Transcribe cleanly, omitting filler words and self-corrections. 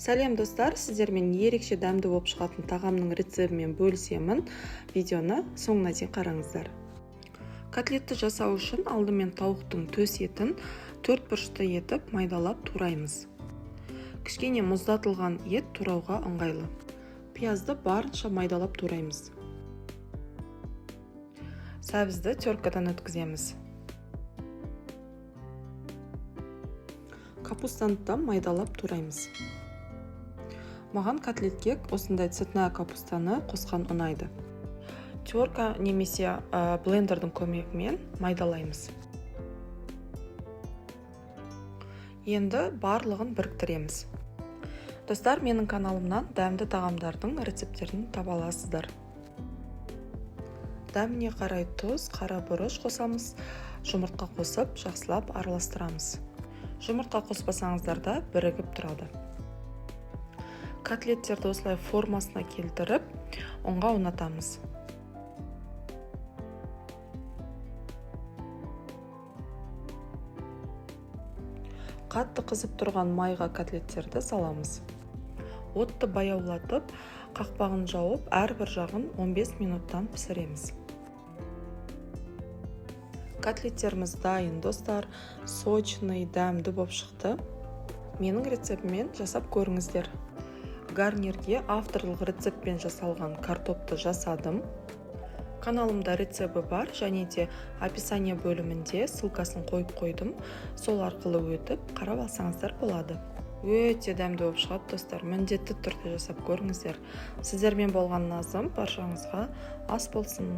Сәлем достар, сіздермен ерекше дәмді болып шығатын тағамның рецебімен бөлісемін. Видеоны соңына дейін қараңыздар. Котлетті жасау үшін алдымен тауықтың төс етін 4 бұрышты етіп майдалап тураймыз. Кішкене мұздатылған ет турауға ыңғайлы. Пиязды барынша майдалап тураймыз. Сәбізді теркадан өткіземіз. Капустаны да майдалап тураймыз. Маған котлетке осындай цветная капустаны қосқан ұнайды. Терка немесе блендердің көмегімен майдалаймыз. Енді барлығын біріктіреміз. Достар, менің каналымнан дәмді тағамдардың рецептерін таба аласыздар. Дәміне қарай тұз, қара бұрыш қосамыз, жұмыртқа қосып, жақсылап араластырамыз. Жұмыртқа қоспасаңыздар да бірігіп тұрады. Котлеттерді осылай формасына келтіріп, онға ұнатамыз. Қатты қызып тұрған майға котлеттерді саламыз. Отты баяулатып, қақпағын жауып, әрбір жағын 15 минуттан пісіреміз. Котлеттеріміз дайын, достар, сочный, дәмді болып шықты. Менің рецептімен жасап көріңіздер. Гарнирге авторлық рецептпен жасалған картопты жасадым. Каналымда рецебі бар, және де описание бөлімінде ссылкасын қойып қойдым. Сол арқылы өтіп, қарап алсаңыздар болады. Өте дәмді болып шығады, достар. Міндетті түрде жасап көріңіздер. Сіздермен болған Назым, баршаңызға ас болсын.